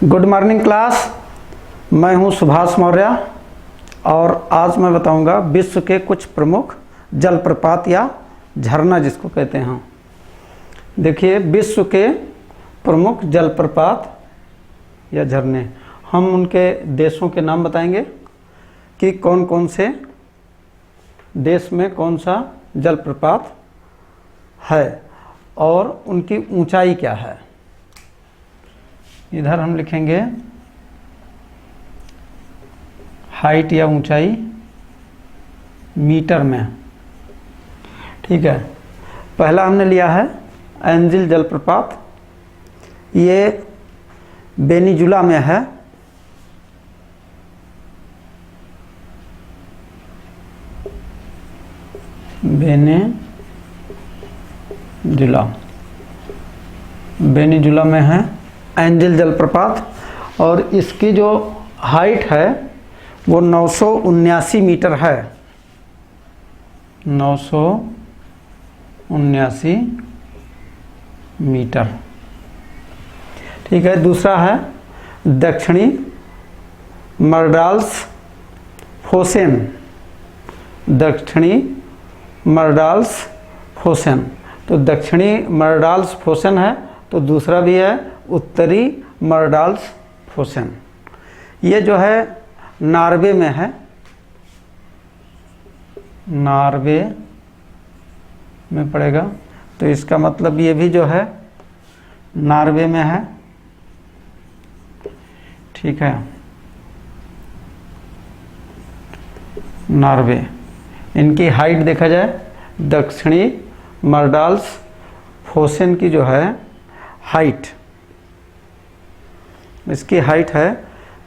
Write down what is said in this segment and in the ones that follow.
Good morning class. मैं हूं सुभाष मौर्य और आज मैं बताऊंगा विश्व के कुछ प्रमुख जलप्रपात या झरना जिसको कहते हैं। देखिए, विश्व के प्रमुख जलप्रपात या झरने, हम उनके देशों के नाम बताएंगे कि कौन कौन से देश में कौन सा जलप्रपात है और उनकी ऊंचाई क्या है। इधर हम लिखेंगे हाइट या ऊंचाई मीटर में। ठीक है, पहला हमने लिया है एंजिल जलप्रपात। ये वेनेजुला में है। वेनेजुला में है एंजिल जलप्रपात और इसकी जो हाइट है वो 979 मीटर है। 979 मीटर। ठीक है, दूसरा है दक्षिणी मर्डाल्स फोसेन। दक्षिणी मर्डाल्स फोसेन, तो दक्षिणी मर्डाल्स फोसेन है, तो दूसरा भी है उत्तरी मर्डाल्स फोसेन। ये जो है नॉर्वे में है। नॉर्वे में पड़ेगा, तो इसका मतलब ये भी जो है नॉर्वे में है। ठीक है, नॉर्वे। इनकी हाइट देखा जाए, दक्षिणी मर्डाल्स फोसेन की जो है हाइट, इसकी हाइट है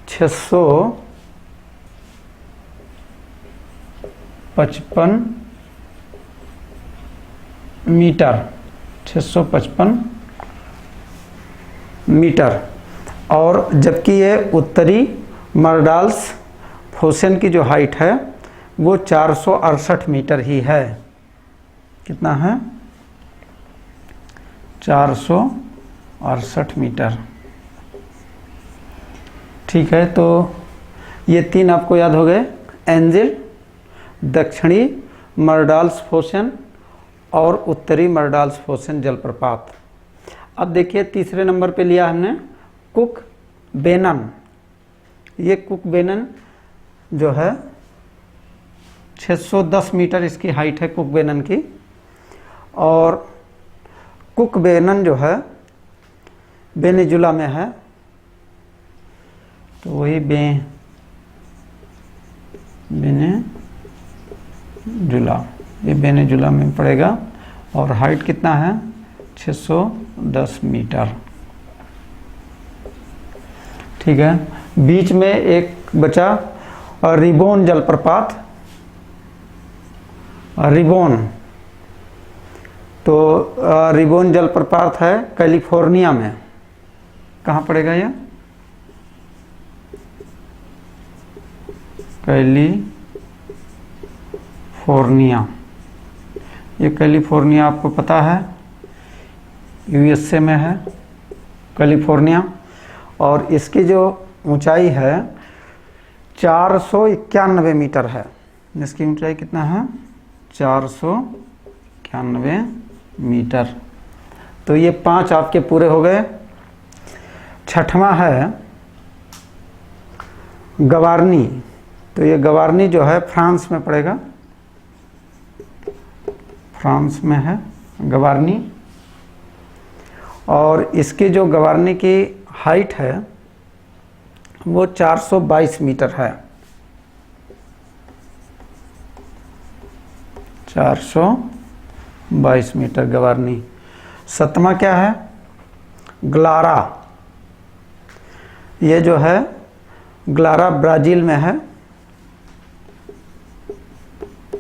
655 मीटर। 655 मीटर। और जबकि ये उत्तरी मर्डाल्स फोसेन की जो हाइट है वो 468 मीटर ही है। कितना है? 468 मीटर। ठीक है, तो ये तीन आपको याद हो गए, एंजिल, दक्षिणी मर्डाल्स फोसेन और उत्तरी मर्डाल्स फोसेन जलप्रपात। अब देखिए, तीसरे नंबर पे लिया हमने कुक बेनन। ये कुक बेनन जो है 610 मीटर इसकी हाइट है कुक बेनन की। और कुक बेनन जो है वेनेजुला में है, तो वही वेनेजुला, ये वेनेजुला में पड़ेगा। और हाइट कितना है? 610 मीटर। ठीक है, बीच में एक बचा रिबोन जलप्रपात। रिबोन, तो रिबोन जलप्रपात है कैलिफोर्निया में। कहाँ पड़ेगा ये? कैलिफोर्निया। ये कैलिफोर्निया आपको पता है यूएसए में है कैलिफोर्निया। और इसकी जो ऊंचाई है 491 मीटर है। इसकी ऊंचाई कितना है? 491 मीटर। तो ये 5 आपके पूरे हो गए। छठवां है गवार्नी। तो ये गवार्नी जो है फ्रांस में पड़ेगा। फ्रांस में है गवार्नी। और इसकी जो गवार्नी की हाइट है वो 422 मीटर है। 422 मीटर गवार्नी। सतमा क्या है? ग्लारा। ये जो है ग्लारा ब्राजील में है।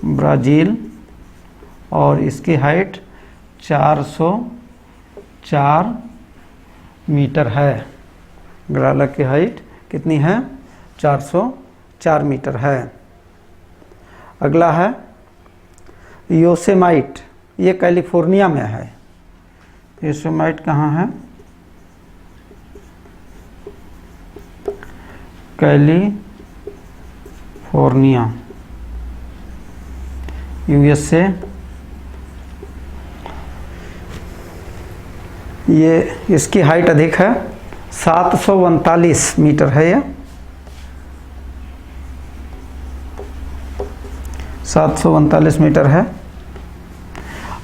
ब्राजील। और इसकी हाइट 404 मीटर है। ग्लारा की हाइट कितनी है? 404 मीटर है। अगला है योसेमाइट। ये कैलिफोर्निया में है। योसेमाइट कहाँ है? California USA। ये इसकी हाइट अधिक है, 739 मीटर है ये, 739 मीटर है।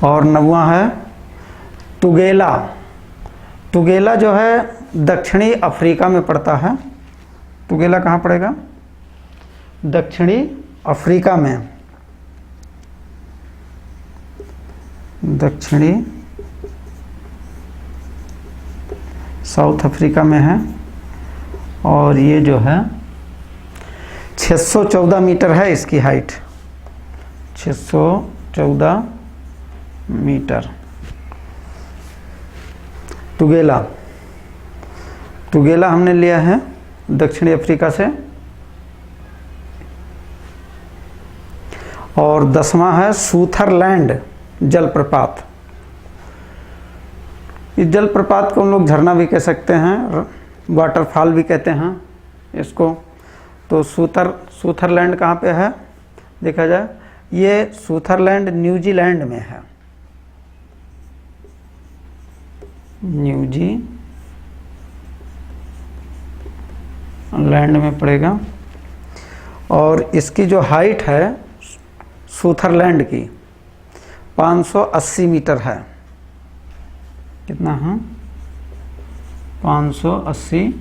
और 9वां है तुगेला। तुगेला जो है दक्षिणी अफ्रीका में पड़ता है। तुगेला कहाँ पड़ेगा? दक्षिणी अफ्रीका में, दक्षिणी साउथ अफ्रीका में है। और ये जो है 614 मीटर है इसकी हाइट, 614 मीटर। तुगेला, तुगेला हमने लिया है दक्षिणी अफ्रीका से। और 10वां है सूथरलैंड जलप्रपात। इस जलप्रपात को हम लोग झरना भी कह सकते हैं, वाटरफॉल भी कहते हैं इसको। तो सूथरलैंड कहाँ पे है देखा जाए, ये सूथरलैंड न्यूजीलैंड में है, न्यूजीलैंड में पड़ेगा। और इसकी जो हाइट है सूथरलैंड की 580 मीटर है। कितना है? 580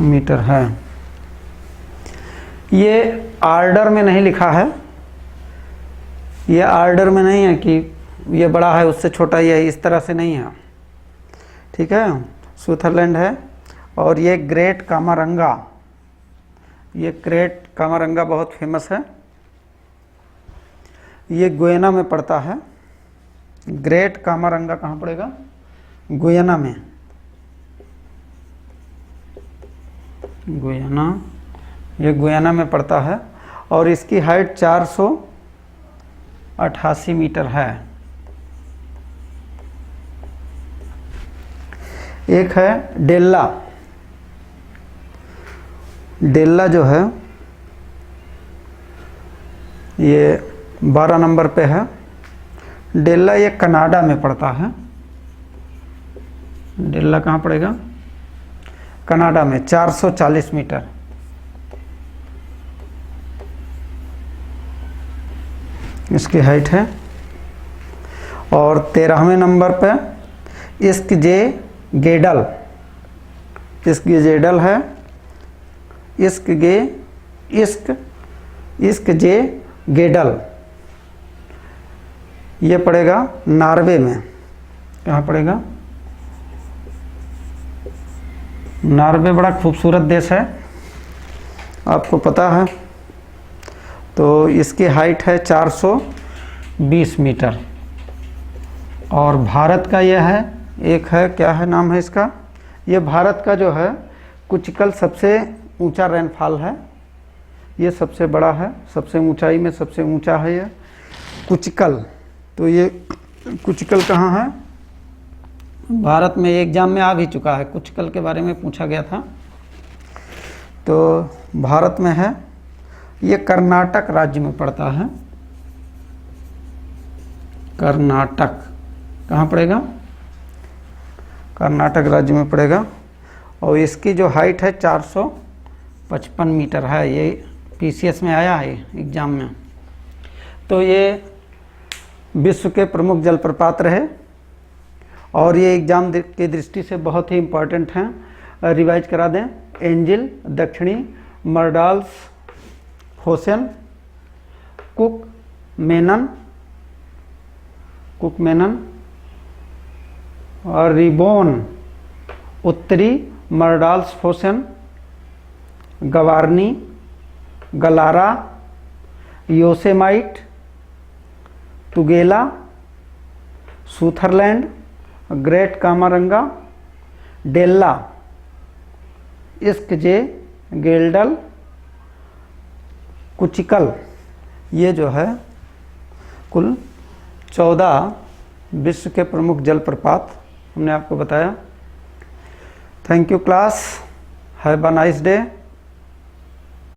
मीटर है। ये आर्डर में नहीं लिखा है, ये आर्डर में नहीं है कि ये बड़ा है उससे छोटा ये है, इस तरह से नहीं है, ठीक है। सूथरलैंड है। और ये ग्रेट कामारंगा, ये ग्रेट कामारंगा बहुत फेमस है, ये गुयाना में पड़ता है। ग्रेट कामारंगा कहाँ पड़ेगा? गुयाना में, गुयाना, ये गुयाना में पड़ता है। और इसकी हाइट 488 मीटर है। एक है डेल्ला। डेल्ला जो है ये 12 नंबर पे है। डेल्ला ये कनाडा में पड़ता है। डेल्ला कहाँ पड़ेगा? कनाडा में, 440 मीटर। इसकी हाइट है। और 13वें नंबर पे इस्क जे गेडल, इस्क जेडल है, इस्क जे गेडल, ये पड़ेगा नॉर्वे में। कहाँ पड़ेगा? नॉर्वे बड़ा खूबसूरत देश है, आपको पता है। तो इसकी हाइट है 420 मीटर। और भारत का यह है, एक है, क्या है नाम है इसका, ये भारत का जो है कुचिकल सबसे ऊंचा रेनफॉल है, ये सबसे बड़ा है, सबसे ऊंचाई में सबसे ऊंचा है ये कुचिकल। तो ये कुचिकल कहाँ है? भारत में एग्जाम में आ भी चुका है, कुचिकल के बारे में पूछा गया था। तो भारत में है, ये कर्नाटक राज्य में पड़ता है। कर्नाटक कहाँ पड़ेगा? कर्नाटक राज्य में पड़ेगा। और इसकी जो हाइट है 455 मीटर है। ये PCS में आया है एग्जाम में। तो ये विश्व के प्रमुख जलप्रपात रहे और ये एग्जाम की दृष्टि से बहुत ही इम्पोर्टेंट हैं। रिवाइज करा दें। एंजिल दक्षिणी, मर्डाल्स फोसेन, कुकमेनन और रिबोन उत्तरी, मर्डाल्स फोसेन, गवारनी, गलारा, योसेमाइट, तुगेला, सूथरलैंड, ग्रेट कामारंगा, डेल्ला, इस्क जे गेल्डल, कुचिकल, ये जो है कुल 14 विश्व के प्रमुख जलप्रपात हमने आपको बताया। Thank you class. Have a nice day.